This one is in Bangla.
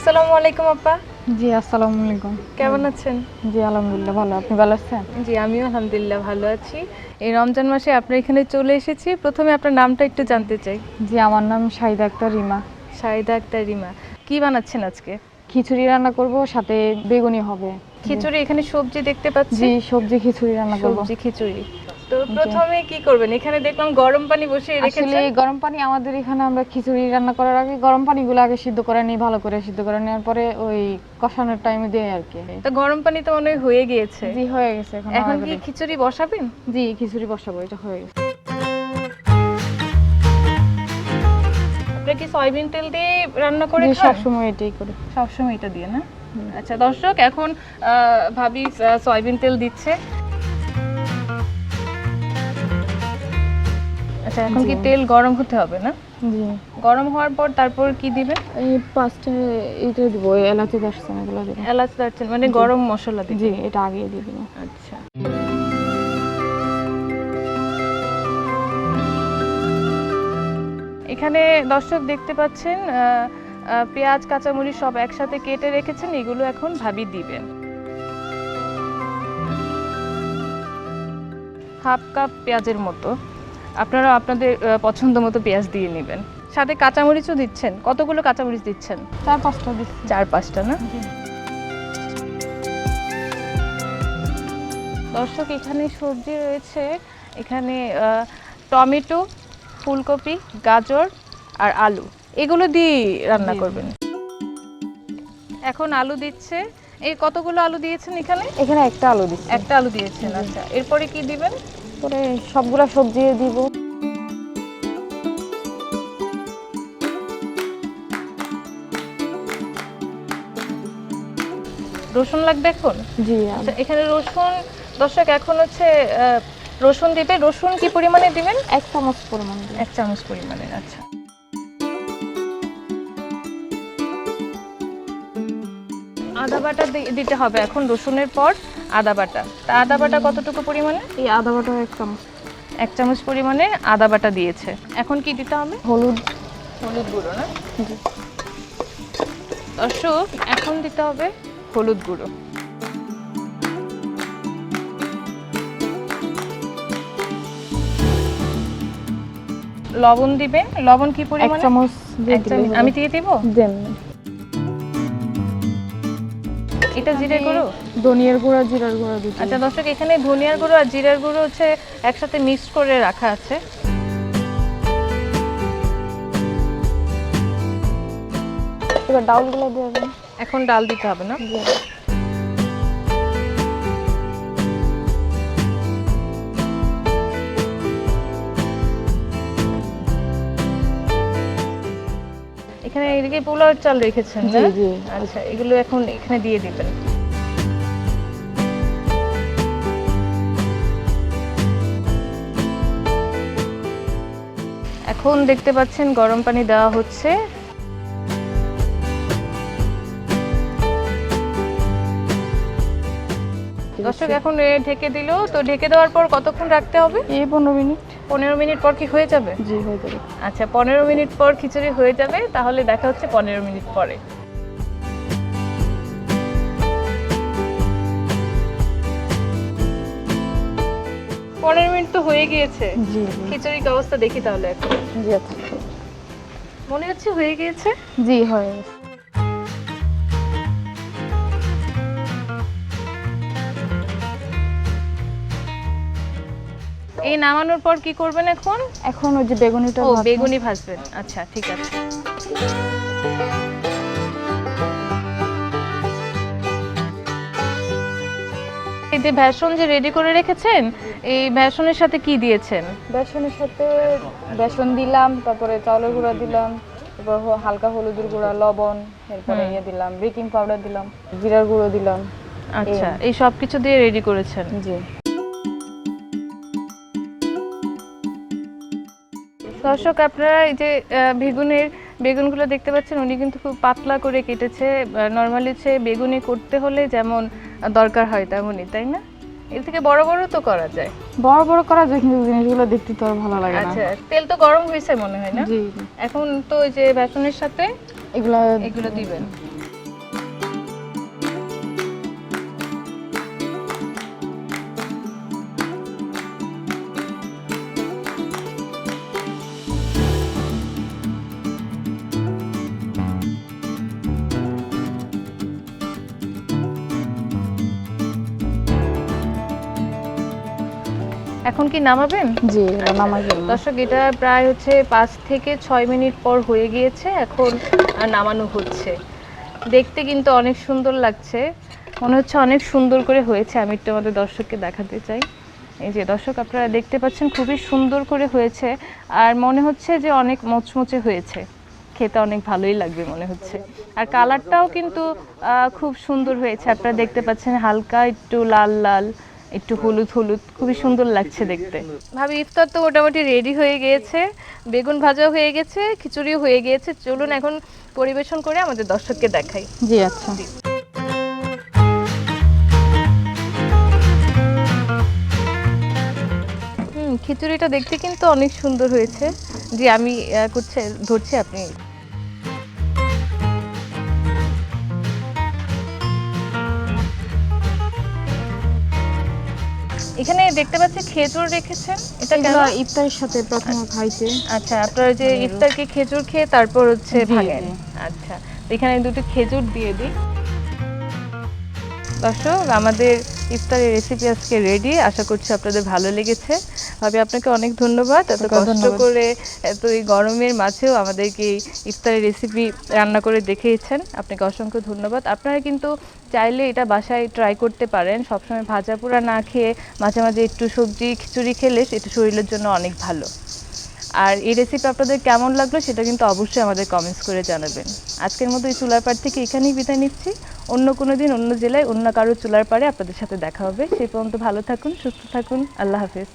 আসসালামু আলাইকুম আপা। জি আসসালামু আলাইকুম। কেমন আছেন? জি আলহামদুলিল্লাহ ভালো, আপনি ভালো আছেন? জি আমিও আলহামদুলিল্লাহ ভালো আছি। এই রমজান মাসে আপনার এখানে চলে এসেছি। প্রথমে আপনার নামটা একটু জানতে চাই। জি আমার নাম শাহিদা আক্তার রিমা। শাহিদা আক্তার রিমা। কি বানাচ্ছেন আজকে? খিচুড়ি রান্না করব, সাথে বেগুনি হবে। খিচুড়ি, এখানে সবজি দেখতে পাচ্ছি। জি সবজি খিচুড়ি রান্না করব। সবজি খিচুড়ি। তো প্রথমে কি করবেন? এখানে দেখলাম গরম পানি বসিয়ে রেখেছেন। আসলে গরম পানি আমাদের এখানে আমরা খিচুড়ি রান্না করার আগে গরম পানিগুলো আগে সিদ্ধ করে নিই, ভালো করে সিদ্ধ করে নেওয়ার পরে ওই কষানোর টাইমে দেই আর কি। তো গরম পানি তো মনে হয় হয়ে গিয়েছে। জি হয়ে গেছে। এখন কি খিচুড়ি বসাবেন? জি খিচুড়ি বসাবো, এটা হয়ে গেছে। আপনি কি সয়াবিন তেল দিয়ে রান্না করে জি খান? সব সময় এটাই করি। সব সময় এটা দিয়ে না? আচ্ছা দর্শক, এখন ভাবি সয়াবিন তেল দিচ্ছে। আচ্ছা এখন কি তেল গরম হতে হবে না? জি গরম হওয়ার পর তারপর কি দিবেন? এই পাঁচটা এইটা দিব, এলাচি দারচিনি এগুলো দিব। এলাচ দারচিনি মানে গরম মশলা দিবেন? জি এটা আগে দিয়ে দিব। আচ্ছা। এখানে দর্শক দেখতে পাচ্ছেন পেঁয়াজ কাঁচামরিচ সব একসাথে কেটে রেখেছেন, এগুলো এখন ভাবি দিবেন। হাফ কাপ পেঁয়াজের মতো, আপনারা আপনাদের পছন্দ মতো পেঁয়াজ দিয়ে নেবেন। সাথে কাঁচামরিচও দিচ্ছেন। কতগুলো কাঁচামরিচ দিচ্ছেন? 4-5টা দিচ্ছি। 4-5টা না? দর্শক এখানে সবজি রয়েছে, এখানে টমেটো, ফুলকপি, গাজর আর আলু, এগুলো দিয়ে রান্না করবেন। এখন আলু দিচ্ছে। এই কতগুলো আলু দিয়েছেন এখানে? এখানে একটা আলু দিচ্ছি। একটা আলু দিয়েছেন। আচ্ছা এরপরে কি দিবেন? পরে সবগুলা সবজি দিব। রসুন লাগবে এখন? জি আচ্ছা এখানে রসুন দর্শক এখন হচ্ছে রসুন দিবে। রসুন কি পরিমাণে দিবেন? 1 চামচ পরিমাণ দিব। 1 চামচ পরিমাণে। আচ্ছা আদা বাটা দিতে হবে এখন রসুনের পর। আদা বাটা, তা আদা বাটা কতটুকু পরিমাণে? এই আদা বাটা 1 চামচ। 1 চামচ পরিমাণে আদা বাটা দিয়েছে। এখন কি দিতে হবে? হলুদ। হলুদ গুঁড়ো না? জি দর্শক এখন দিতে হবে হলুদ গুঁড়ো। লবণ দিবেন। লবণ কি 1 পরিমাণে? চামচ দিয়ে 1 চামচ। আমি দিয়ে দিব? দেন। এটা জিরে গুঁড়ো, ধনিয়ার গুঁড়া, জিরার গুঁড়া দিতে। আচ্ছা দর্শক এখানে ধনিয়ার গুঁড়ো আর জিরার গুঁড়ো হচ্ছে একসাথে মিক্স করে রাখা আছে। এবার ডালগুলো দিয়ে দেন। এখন ডাল দিতে হবে না? এখানে এদিকে পোলাওর চাল রেখেছেন না? জি জি। আচ্ছা এগুলো এখন এখানে দিয়ে দিবেন। এখন দেখতে পাচ্ছেন গরম পানি দেওয়া হচ্ছে। দর্শক এখন ঢেকে দিল। তো ঢেকে দেওয়ার পর কতক্ষণ রাখতে হবে? এই 15 মিনিট। 15 মিনিট পর কি হয়ে যাবে? জি হয়ে যাবে। আচ্ছা 15 মিনিট পর খিচুড়ি হয়ে যাবে, তাহলে দেখা হচ্ছে 15 মিনিট পরে। পনেরো মিনিট তো হয়ে গিয়েছে। জি খিচুড়ির অবস্থা দেখি তাহলে এখন। জি আচ্ছা মনে হচ্ছে হয়ে গিয়েছে। জি হয়ে গেছে। এই নামানোর পর কি করবেন এখন? এখন ওই যে বেগুনিটা ও বেগুনি ভাজবেন। আচ্ছা ঠিক আছে। যে বেসন যে রেডি করে রেখেছেন, এই বেসনের সাথে কি দিয়েছেন? বেসনের সাথে বেসন দিলাম, তারপরে চাউলের গুঁড়া দিলাম, তারপর হালকা হলুদের গুঁড়া, লবণ, এরপরে দিলাম বেকিং পাউডার দিলাম, জিরার গুঁড়ো দিলাম। আচ্ছা, এই সব কিছু দিয়ে রেডি করেছেন? জি। দর্শক, আপনারা এই যে বেগুনগুলো দেখতে পাচ্ছেন, উনি কিন্তু খুব পাতলা করে কেটেছে। নর্মালি হচ্ছে বেগুনি করতে হলে যেমন দরকার হয় তেমনই, তাই না? এর থেকে বড় বড় তো করা যায়। বড় বড় করা যায়, কিন্তু জিনিসগুলো দেখতে তো আর ভালো লাগে না। আচ্ছা, তেল তো গরম হয়েছে মনে হয় না? জি। এখন তো ওই যে বেসনের সাথে এগুলো দিবেন। এখন কি নামাবেন? জি, এটা নামাই ফেলবো। দর্শক, এটা প্রায় হচ্ছে 5 থেকে 6 মিনিট পর হয়ে গিয়েছে। এখন নামানো হচ্ছে। দেখতে কিন্তু অনেক সুন্দর লাগছে, মনে হচ্ছে অনেক সুন্দর করে হয়েছে। আমি একটু আমাদের দর্শককে দেখাতে চাই। এই যে দর্শক, আপনারা দেখতে পাচ্ছেন খুবই সুন্দর করে হয়েছে, আর মনে হচ্ছে যে অনেক মচমচে হয়েছে। খেতে অনেক ভালোই লাগবে মনে হচ্ছে। আর কালারটাও কিন্তু খুব সুন্দর হয়েছে। আপনারা দেখতে পাচ্ছেন হালকা একটু লাল লাল, একটু হলুদ হলুদ, খুবই সুন্দর লাগছে দেখতে। ভাবি, ইফতার তো মোটামুটি রেডি হয়ে গিয়েছে, বেগুন ভাজাও হয়ে গেছে, খিচুড়িও হয়ে গিয়েছে। চলুন এখন পরিবেশন করে আমাদের দর্শককে দেখাই। জি, আচ্ছা। খিচুড়িটা দেখতে কিন্তু অনেক সুন্দর হয়েছে। জি, আমি ধরছি, আপনি। এখানে দেখতে পাচ্ছি খেজুর রেখেছেন, এটা কেন? ইফতারের সাথে প্রথমে খাইছে। আচ্ছা, আপনারা যে ইফতারকে খেজুর খেয়ে তারপর হচ্ছে ভাঙেন। আচ্ছা, এখানে দুটো খেজুর দিয়ে দিই। দর্শক, আমাদের ইফতারের রেসিপি আজকে রেডি। আশা করছি আপনাদের ভালো লেগেছে। ভাবি, আপনাকে অনেক ধন্যবাদ, এত কষ্ট করে এত এই গরমের মাঝেও আমাদেরকে ইফতারের রেসিপি রান্না করে দেখিয়েছেন। আপনাকে অসংখ্য ধন্যবাদ। আপনারা কিন্তু চাইলে এটা বাসায় ট্রাই করতে পারেন। সবসময় ভাজা পোড়া না খেয়ে মাঝে মাঝে একটু সবজি খিচুড়ি খেলে এটা শরীরের জন্য অনেক ভালো। আর এই রেসিপি আপনাদের কেমন লাগলো সেটা কিন্তু অবশ্যই আমাদের কমেন্টস করে জানাবেন। আজকের মতো এই চুলার পাড় থেকে এখানেই বিদায় নিচ্ছি। অন্য কোনো দিন অন্য জেলায় অন্য কারো চুলার পাড়ে আপনাদের সাথে দেখা হবে। সেই পর্যন্ত ভালো থাকুন, সুস্থ থাকুন। আল্লাহ হাফেজ।